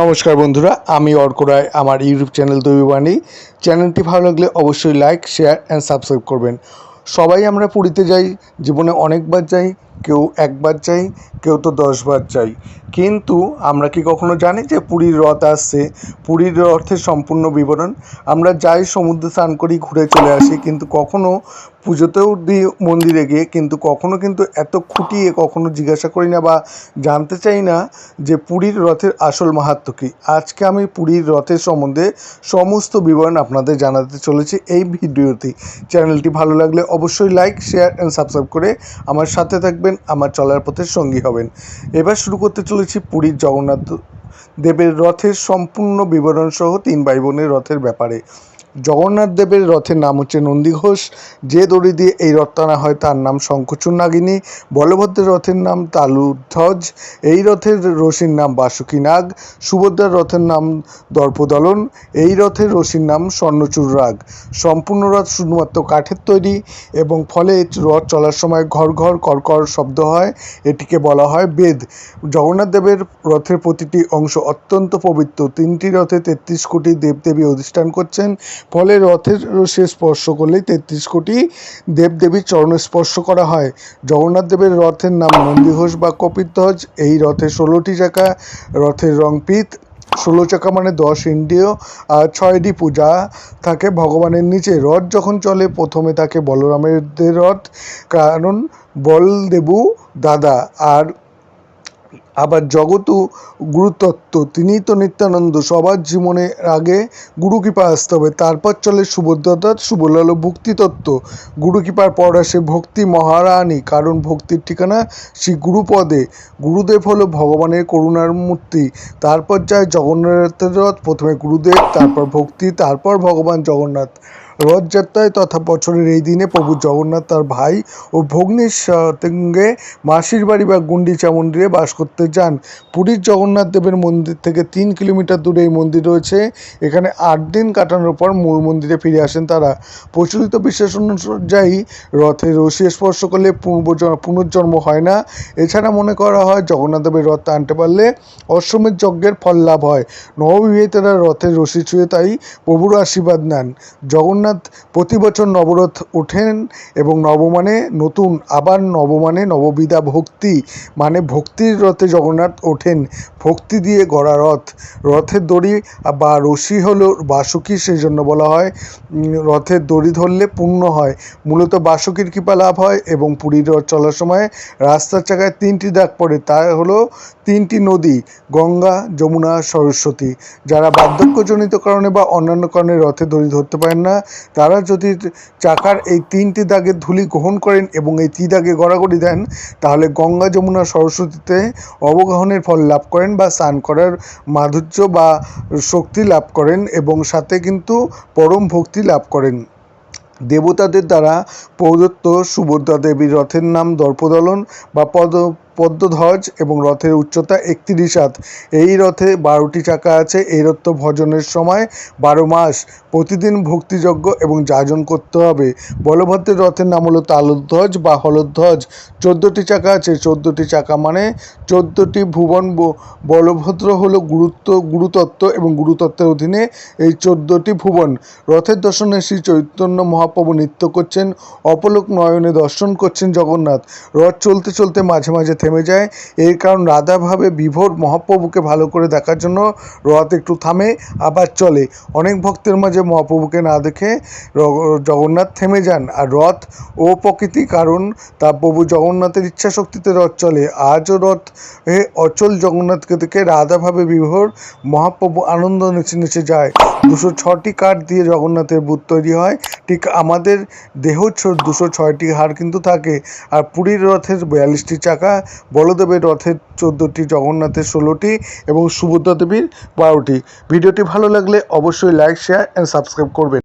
নমস্কার বন্ধুরা, আমি অর্ক রায়। আমার ইউটিউব চ্যানেল দৈববাণী চ্যানেলটি ভালো লাগলে অবশ্যই লাইক, শেয়ার অ্যান্ড সাবস্ক্রাইব করবেন। সবাই আমরা পুরীতে যাই, জীবনে অনেকবার যাই, কেউ একবার যাই, কেউ তো 10বার যাই। কিন্তু আমরা কি কখনো জানি যে পুরীর রথ আসছে? পুরীর রথের সম্পূর্ণ বিবরণ আমরা যাই, সমুদ্রে স্নান করি, ঘুরে চলে আসি, কিন্তু কখনো পুজোতেও দিই মন্দিরে গিয়ে, কিন্তু কখনো কিন্তু এত খুঁটিয়ে কখনো জিজ্ঞাসা করি না বা জানতে চাই না যে পুরীর রথের আসল মাহাত্ম্য কী। আজকে আমি পুরীর রথের সম্বন্ধে সমস্ত বিবরণ আপনাদের জানাতে চলেছি এই ভিডিওতে। চ্যানেলটি ভালো লাগলে অবশ্যই লাইক, শেয়ার অ্যান্ড সাবস্ক্রাইব করে আমার সাথে থাকবেন, আমার চলার পথের সঙ্গী হবেন। এবার শুরু করতে চলেছি পুরীর জগন্নাথ দেবের রথের সম্পূর্ণ বিবরণ সহ 3 ভাই বোনের রথের ব্যাপারে। জগন্নাথ দেবের রথের নাম হচ্ছে নন্দীঘোষ। যে দড়ি দিয়ে এই রথ টানা হয় তার নাম শঙ্খচূড় নাগিনী। বলভদ্রের রথের নাম তালুধ্বজ। এই রথের রশির নাম বাসুকী নাগ। সুভদ্রার রথের নাম দর্পদলন। এই রথের রশির নাম স্বর্ণচূড় রাগ। সম্পূর্ণ রথ শুধুমাত্র কাঠের তৈরি এবং ফলে রথ চলার সময় ঘর ঘর কর্কর শব্দ হয়। এটিকে বলা হয় বেদ। জগন্নাথ দেবের রথের প্রতিটি অংশ অত্যন্ত পবিত্র। 3টি রথে 33 কোটি দেবদেবী অধিষ্ঠান করছেন, ফলে রথের রশি স্পর্শ করলেই 33 কোটি দেবদেবীর চরণ স্পর্শ করা হয়। জগন্নাথ দেবের রথের নাম নন্দীঘোষ বা কপিধ্বজ। এই রথে 16টি চাকা, রথের রং পিত। 16 চাকা মানে 10 ইন্দ্রিয় আর 6টি পূজা থাকে ভগবানের নিচে। রথ যখন চলে প্রথমে থাকে বলরামের রথ, কারণ বলদেবু দাদা, আর আবার জগতু গুরুতত্ত্ব, তিনিই তো নিত্যানন্দ। সবার জীবনে আগে গুরু কৃপা আসতে হবে, তারপর চলে সুভদ্রনাথ, সুবল হলো ভক্তিতত্ত্ব। গুরু কৃপার পর আসে ভক্তি মহারানী, কারণ ভক্তির ঠিকানা শ্রী গুরুপদে। গুরুদেব হলো ভগবানের করুণার মূর্তি। তারপর যায় জগন্নাথের রথ, প্রথমে গুরুদেব, তারপর ভক্তি, তারপর ভগবান জগন্নাথ। রথযাত্রায় তথা বছরের এই দিনে প্রভু জগন্নাথ তার ভাই ও ভগ্নীর সঙ্গে মাসির বাড়ি বা গুন্ডিচা মন্দিরে বাস করতে যান। পুরীর জগন্নাথ দেবের মন্দির থেকে 3 কিলোমিটার দূরে এই মন্দির রয়েছে। এখানে 8 দিন কাটানোর পর মূল মন্দিরে ফিরে আসেন তারা। প্রচলিত বিশ্বাস অনুযায়ী রথে রশি স্পর্শ করলে পুনর্জন্ম হয় না। এছাড়া মনে করা হয় জগন্নাথ দেবের রথ টানতে পারলে অশ্বমেধ যজ্ঞের ফল লাভ হয়। নববিবাহিতারা রথের রশি ছুঁয়ে তাই প্রভুর আশীর্বাদ নেন। জগন্নাথ প্রতি বছর নবরথ ওঠেন এবং নব মানে নতুন, আবার নব মানে নববিধা ভক্তি, মানে ভক্তির রথে জগন্নাথ ওঠেন। ভক্তি দিয়ে গড়া রথ। রথের দড়ি বা রশি হলো বাসুকী, সেই জন্য বলা হয় রথের দড়ি ধরলে পুণ্য হয়। মূলত বাসুকীর কৃপা লাভ হয় এবং পুরীর রথ চলার সময় রাস্তার চাকায় 3টি দাগ পড়ে, তা হলো 3টি নদী, গঙ্গা, যমুনা, সরস্বতী। যারা বার্ধক্যজনিত কারণে বা অন্যান্য কারণে রথে দড়ি ধরতে পারেন না, তারা যদি চাকার এই 3টি দাগের ধূলি গ্রহণ করেন এবং এই 3 দাগে গড়াগড়ি দেন, তাহলে গঙ্গা, যমুনা, সরস্বতীতে অবগাহনের ফল লাভ করেন বা স্নান করার মাধুর্য বা শক্তি লাভ করেন এবং সাথে কিন্তু পরম ভক্তি লাভ করেন। দেবতাদের দ্বারা প্রদত্ত সুভদ্রা দেবীর রথের নাম দর্পদলন বা পদ্মধ্বজ এবং রথের উচ্চতা 31 হাত। এই রথে 12টি চাকা আছে। এই রথ ভজনের সময় 12 মাস প্রতিদিন ভক্তিযজ্ঞ এবং যাজন করতে হবে। বলভদ্রের রথের নাম হলো তালধ্বজ বা হলধ্বজ। 14টি চাকা আছে। 14টি চাকা মানে 14টি ভুবন। বলভদ্র হলো গুরুতত্ত্ব এবং গুরুতত্ত্বের অধীনে এই 14টি ভুবন। রথের দর্শনে শ্রী চৈতন্য মহাপ্রভু নৃত্য করছেন, অপলোক নয়নে দর্শন করছেন জগন্নাথ। রথ চলতে চলতে মাঝে মাঝে থেমে যায়, এর কারণ রাধাভাবে বিভোর মহাপ্রভুকে ভালো করে দেখার জন্য রথ একটু থামে আবার চলে। অনেক ভক্তের মাঝে মহাপ্রভুকে না দেখে জগন্নাথ থেমে যান। আর রথ ও প্রকৃতি, কারণ তা প্রভু জগন্নাথের ইচ্ছা শক্তিতে রথ চলে। আজও রথ অচল জগন্নাথকে দেখে রাধাভাবে বিভোর মহাপ্রভু আনন্দ নেচে নেচে যায়। 206টি কাঠ দিয়ে জগন্নাথের বুত তৈরি হয়, ঠিক আমাদের দেহ 206টি হাড় কিন্তু থাকে। আর পুরীর রথের 42টি চাকা, বলদেবের রথের 14টি, জগন্নাথের 16টি এবং সুভদ্রা দেবীর 12টি। ভিডিওটি ভালো লাগলে অবশ্যই লাইক, শেয়ার অ্যান্ড সাবস্ক্রাইব করবেন।